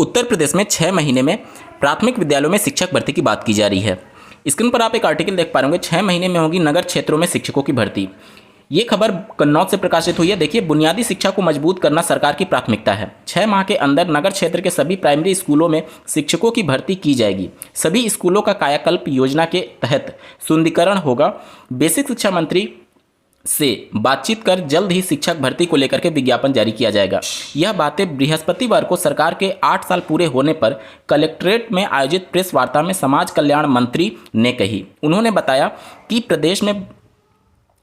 उत्तर प्रदेश में 6 महीने में प्राथमिक विद्यालयों में शिक्षक भर्ती की बात की जा रही है। स्क्रीन पर आप एक आर्टिकल देख पा रहे होंगे, 6 महीने में होगी नगर क्षेत्रों में शिक्षकों की भर्ती। ये खबर कन्नौज से प्रकाशित हुई है। देखिए, बुनियादी शिक्षा को मजबूत करना सरकार की प्राथमिकता है। 6 माह के अंदर नगर क्षेत्र के सभी प्राइमरी स्कूलों में शिक्षकों की भर्ती की जाएगी। सभी स्कूलों का कायाकल्प योजना के तहत सुंदरीकरण होगा। बेसिक शिक्षा मंत्री से बातचीत कर जल्द ही शिक्षक भर्ती को लेकर के विज्ञापन जारी किया जाएगा। यह बातें बृहस्पतिवार को सरकार के 8 साल पूरे होने पर कलेक्ट्रेट में आयोजित प्रेस वार्ता में समाज कल्याण मंत्री ने कही। उन्होंने बताया कि प्रदेश में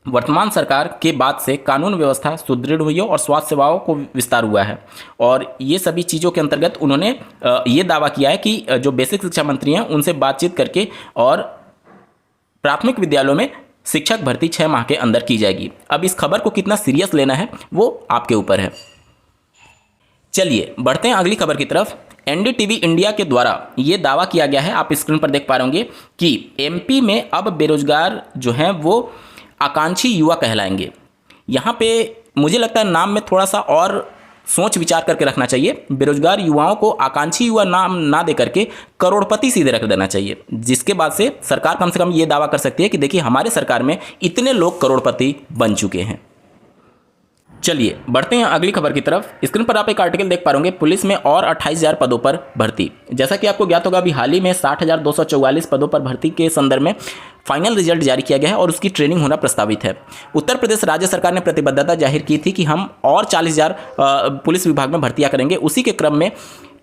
वर्तमान सरकार के बाद से कानून व्यवस्था सुदृढ़ हुई है और स्वास्थ्य सेवाओं को विस्तार हुआ है। और ये सभी चीज़ों के अंतर्गत उन्होंने ये दावा किया है कि जो बेसिक शिक्षा मंत्री हैं उनसे बातचीत करके और प्राथमिक विद्यालयों में शिक्षक भर्ती 6 माह के अंदर की जाएगी। अब इस खबर को कितना सीरियस लेना है वो आपके ऊपर है। चलिए बढ़ते हैं अगली खबर की तरफ। एनडीटीवी इंडिया के द्वारा ये दावा किया गया है, आप स्क्रीन पर देख पा रहे होंगे, कि एमपी में अब बेरोजगार जो हैं वो आकांक्षी युवा कहलाएंगे। यहाँ पे मुझे लगता है नाम में थोड़ा सा और सोच विचार करके रखना चाहिए। बेरोजगार युवाओं को आकांक्षी युवा नाम ना दे करके करोड़पति सीधे रख देना चाहिए, जिसके बाद से सरकार कम से कम ये दावा कर सकती है कि देखिए हमारे सरकार में इतने लोग करोड़पति बन चुके हैं। चलिए बढ़ते हैं अगली खबर की तरफ। स्क्रीन पर आप एक आर्टिकल देख पा रहे होंगे, पुलिस में और 28,000 पदों पर भर्ती। जैसा कि आपको ज्ञात होगा, अभी हाल ही में 60,244 पदों पर भर्ती के संदर्भ में फाइनल रिजल्ट जारी किया गया है और उसकी ट्रेनिंग होना प्रस्तावित है। उत्तर प्रदेश राज्य सरकार ने प्रतिबद्धता जाहिर की थी कि हम और 40,000 पुलिस विभाग में भर्तियां करेंगे। उसी के क्रम में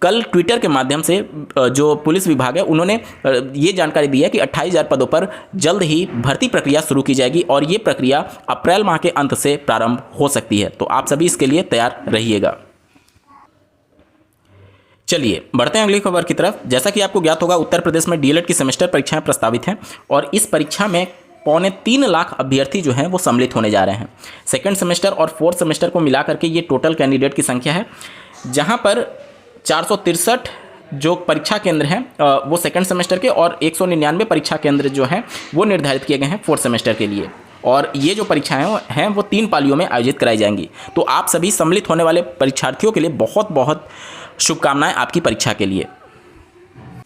कल ट्विटर के माध्यम से जो पुलिस विभाग है उन्होंने ये जानकारी दी है कि 28,000 पदों पर जल्द ही भर्ती प्रक्रिया शुरू की जाएगी और ये प्रक्रिया अप्रैल माह के अंत से प्रारंभ हो सकती है। तो आप सभी इसके लिए तैयार रहिएगा। चलिए बढ़ते हैं अगली खबर की तरफ। जैसा कि आपको ज्ञात होगा, उत्तर प्रदेश में डीएलएड की सेमेस्टर परीक्षाएं प्रस्तावित हैं और इस परीक्षा में 2.25 लाख अभ्यर्थी जो हैं वो सम्मिलित होने जा रहे हैं। सेकेंड सेमेस्टर और फोर्थ सेमेस्टर को मिला करके ये टोटल कैंडिडेट की संख्या है, जहां पर 463 जो परीक्षा केंद्र हैं वो सेकंड सेमेस्टर के और 199 परीक्षा केंद्र जो हैं वो निर्धारित किए गए हैं फोर्थ सेमेस्टर के लिए। और ये जो परीक्षाएं हैं वो 3 पालियों में आयोजित कराई जाएंगी। तो आप सभी सम्मिलित होने वाले परीक्षार्थियों के लिए बहुत बहुत शुभकामनाएं आपकी परीक्षा के लिए।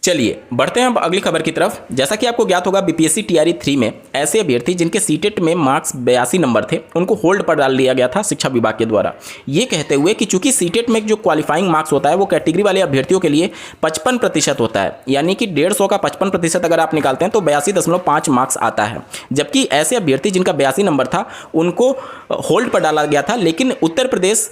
चलिए बढ़ते हैं अब अगली खबर की तरफ। जैसा कि आपको ज्ञात होगा, बीपीएससी टीआरई 3 में ऐसे अभ्यर्थी जिनके सीटेट में मार्क्स 82 नंबर थे उनको होल्ड पर डाल दिया गया था शिक्षा विभाग के द्वारा, ये कहते हुए कि चूंकि सीटेट में जो क्वालिफाइंग मार्क्स होता है वो कैटेगरी वाले अभ्यर्थियों के लिए 55% होता है, यानी कि 150 का 55% अगर आप निकालते हैं तो 82.5 मार्क्स आता है। जबकि ऐसे अभ्यर्थी जिनका 82 नंबर था उनको होल्ड पर डाला गया था, लेकिन उत्तर प्रदेश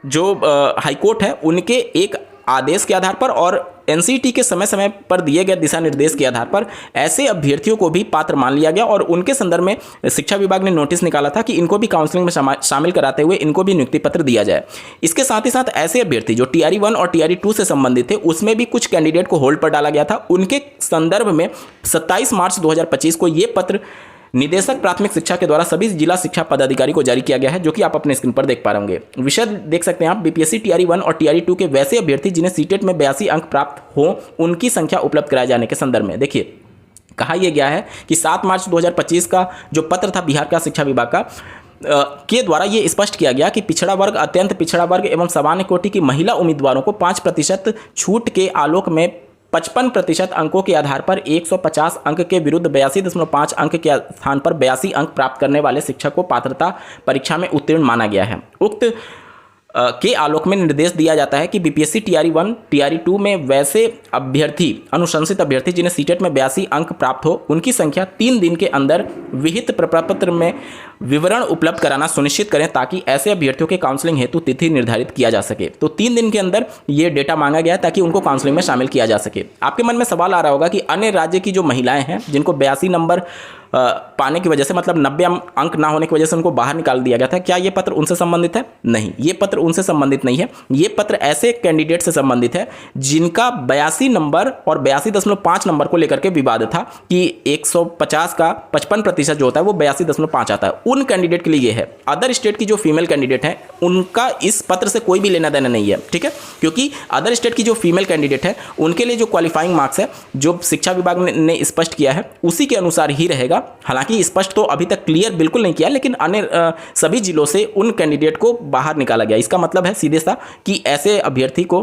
जो हाईकोर्ट है उनके एक आदेश के आधार पर और एनसीटी के समय समय पर दिए गए दिशा निर्देश के आधार पर ऐसे अभ्यर्थियों को भी पात्र मान लिया गया और उनके संदर्भ में शिक्षा विभाग ने नोटिस निकाला था कि इनको भी काउंसलिंग में शामिल कराते हुए इनको भी नियुक्ति पत्र दिया जाए। इसके साथ ही साथ ऐसे अभ्यर्थी जो टीआरई 1 और टीआरई 2 से संबंधित थे उसमें भी कुछ कैंडिडेट को होल्ड पर डाला गया था। उनके संदर्भ में 27 मार्च 2025 को ये पत्र निदेशक प्राथमिक शिक्षा के द्वारा सभी जिला शिक्षा पदाधिकारी को जारी किया गया है, जो कि आप अपने स्क्रीन पर देख पा रहे होंगे। विषय देख सकते हैं आप, बीपीएससी टीआरई 1 और टीआरई 2 के वैसे अभ्यर्थी जिन्हें सीटेट में 82 अंक प्राप्त हो उनकी संख्या उपलब्ध कराए जाने के संदर्भ में। देखिए कहा यह गया है कि 7 मार्च 2025 का जो पत्र था बिहार का शिक्षा विभाग का के द्वारा ये स्पष्ट किया गया कि पिछड़ा वर्ग, अत्यंत पिछड़ा वर्ग एवं सामान्य कोटि की महिला उम्मीदवारों को 5% छूट के आलोक में 55% अंकों के आधार पर 150 अंक के विरुद्ध 82.5 अंक के स्थान पर 82 अंक प्राप्त करने वाले शिक्षक को पात्रता परीक्षा में उत्तीर्ण माना गया है। उक्त के आलोक में निर्देश दिया जाता है कि बीपीएससी टीआरई 1 टीआरई 2 में वैसे अभ्यर्थी अनुशंसित अभ्यर्थी जिन्हें सीटेट में 82 अंक प्राप्त हो उनकी संख्या 3 दिन के अंदर विहित प्रपत्र में विवरण उपलब्ध कराना सुनिश्चित करें, ताकि ऐसे अभ्यर्थियों के काउंसलिंग हेतु तिथि निर्धारित किया जा सके। तो 3 दिन के अंदर ये डेटा मांगा गया है ताकि उनको काउंसलिंग में शामिल किया जा सके। आपके मन में सवाल आ रहा होगा कि अन्य राज्य की जो महिलाएं हैं जिनको 82 नंबर पाने की वजह से, मतलब 90 अंक ना होने की वजह से उनको बाहर निकाल दिया गया था, क्या ये पत्र उनसे संबंधित है? नहीं, ये पत्र उनसे संबंधित नहीं है। ये पत्र ऐसे कैंडिडेट से संबंधित है जिनका 82 नंबर और 82.5 नंबर को लेकर के विवाद था कि 150 का 55% जो होता है वो 82.5 आता है। उन कैंडिडेट के लिए ये है। अदर स्टेट की जो फीमेल कैंडिडेट है उनका इस पत्र से कोई भी लेना देना नहीं है, ठीक है, क्योंकि अदर स्टेट की जो फीमेल कैंडिडेट है उनके लिए जो क्वालिफाइंग मार्क्स है जो शिक्षा विभाग ने स्पष्ट किया है उसी के अनुसार ही रहेगा। हालांकि स्पष्ट तो अभी तक क्लियर बिल्कुल नहीं किया, लेकिन अन्य सभी जिलों से उन कैंडिडेट को बाहर निकाला गया। इसका मतलब है सीधे सा कि ऐसे अभ्यर्थी को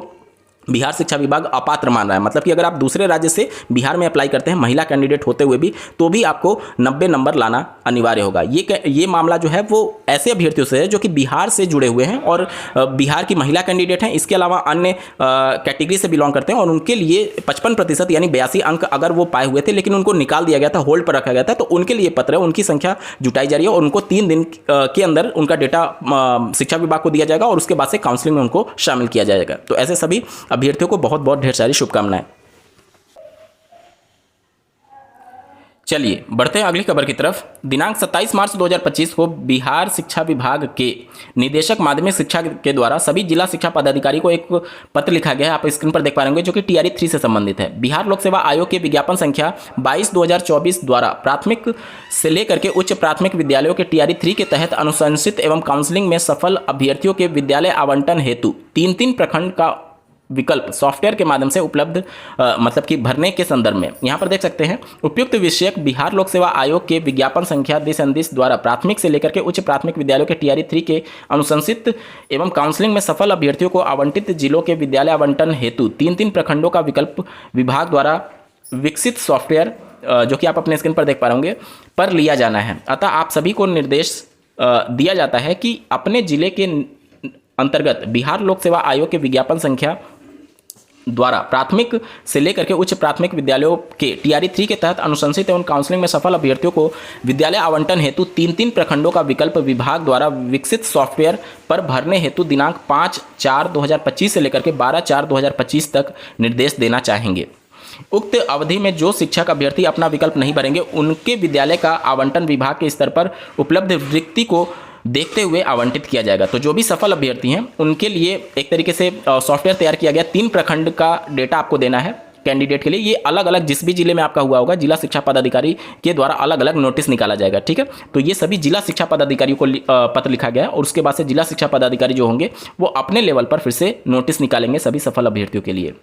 बिहार शिक्षा विभाग अपात्र मान रहा है। मतलब कि अगर आप दूसरे राज्य से बिहार में अप्लाई करते हैं महिला कैंडिडेट होते हुए भी, तो भी आपको 90 नंबर लाना अनिवार्य होगा। ये मामला जो है वो ऐसे अभ्यर्थियों से है जो कि बिहार से जुड़े हुए हैं और बिहार की महिला कैंडिडेट हैं, इसके अलावा अन्य कैटेगरी से बिलोंग करते हैं, और उनके लिए 55% यानी 82 अंक अगर वो पाए हुए थे लेकिन उनको निकाल दिया गया था, होल्ड पर रखा गया था, तो उनके लिए पत्र है, उनकी संख्या जुटाई जा रही है और उनको 3 दिन के अंदर उनका डेटा शिक्षा विभाग को दिया जाएगा और उसके बाद से काउंसलिंग में उनको शामिल किया जाएगा। तो ऐसे सभी अभ्यर्थियों को बहुत बहुत ढेर सारी शुभकामनाएं। चलिए बढ़ते हैं अगली खबर की तरफ। दिनांक 27 मार्च 2025 को बिहार शिक्षा विभाग के निदेशक माध्यमिक शिक्षा के द्वारा सभी जिला शिक्षा पदाधिकारी को एक पत्र लिखा गया है, आप स्क्रीन पर देख पा रहे होंगे, जो कि टीआरई 3 से संबंधित है। बिहार लोक सेवा आयोग के विज्ञापन संख्या 22/2024 द्वारा प्राथमिक से लेकर के उच्च प्राथमिक विद्यालयों के टीआरई 3 के तहत अनुशंसित एवं काउंसलिंग में सफल अभ्यर्थियों के विद्यालय आवंटन हेतु 3 प्रखंड का विकल्प सॉफ्टवेयर के माध्यम से उपलब्ध मतलब कि भरने के संदर्भ में यहाँ पर देख सकते हैं। उपयुक्त विषयक बिहार लोक सेवा आयोग के विज्ञापन संख्या दिशानिर्देश द्वारा प्राथमिक से लेकर के उच्च प्राथमिक विद्यालयों के टीआरई 3 के अनुशंसित एवं काउंसलिंग में सफल अभ्यर्थियों को आवंटित जिलों के विद्यालय आवंटन हेतु 3 प्रखंडों का विकल्प विभाग द्वारा विकसित सॉफ्टवेयर जो कि आप अपने स्क्रीन पर देख पा रहे होंगे पर लिया जाना है। अतः आप सभी को निर्देश दिया जाता है कि अपने जिले के अंतर्गत बिहार लोक सेवा आयोग के विज्ञापन संख्या द्वारा प्राथमिक से लेकर के उच्च प्राथमिक विद्यालयों के टीआरई 3 के तहत अनुशंसित एवं काउंसलिंग में सफल अभ्यर्थियों को विद्यालय आवंटन हेतु 3 प्रखंडों का विकल्प विभाग द्वारा विकसित सॉफ्टवेयर पर भरने हेतु दिनांक 5/4/2025 से लेकर के 12/4/2025 तक निर्देश देना चाहेंगे। उक्त अवधि में जो शिक्षक अभ्यर्थी अपना विकल्प नहीं भरेंगे उनके विद्यालय का आवंटन विभाग के स्तर पर उपलब्ध रिक्ति को देखते हुए आवंटित किया जाएगा। तो जो भी सफल अभ्यर्थी हैं उनके लिए एक तरीके से सॉफ्टवेयर तैयार किया गया, 3 प्रखंड का डेटा आपको देना है कैंडिडेट के लिए। ये अलग अलग जिस भी जिले में आपका हुआ होगा जिला शिक्षा पदाधिकारी के द्वारा अलग अलग नोटिस निकाला जाएगा, ठीक है। तो ये सभी जिला शिक्षा पदाधिकारियों को पत्र लिखा गया है और उसके बाद से जिला शिक्षा पदाधिकारी जो होंगे वो अपने लेवल पर फिर से नोटिस निकालेंगे सभी सफल अभ्यर्थियों के लिए।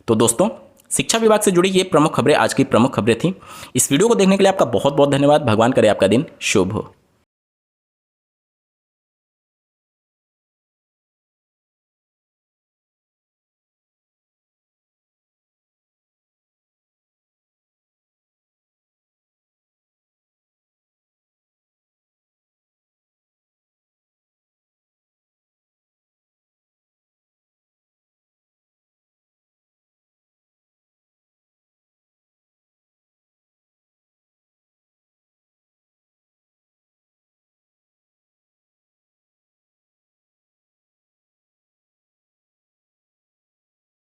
तो दोस्तों शिक्षा विभाग से जुड़ी ये प्रमुख खबरें आज की प्रमुख खबरें थी। इस वीडियो को देखने के लिए आपका बहुत बहुत धन्यवाद। भगवान करे आपका दिन शुभ हो।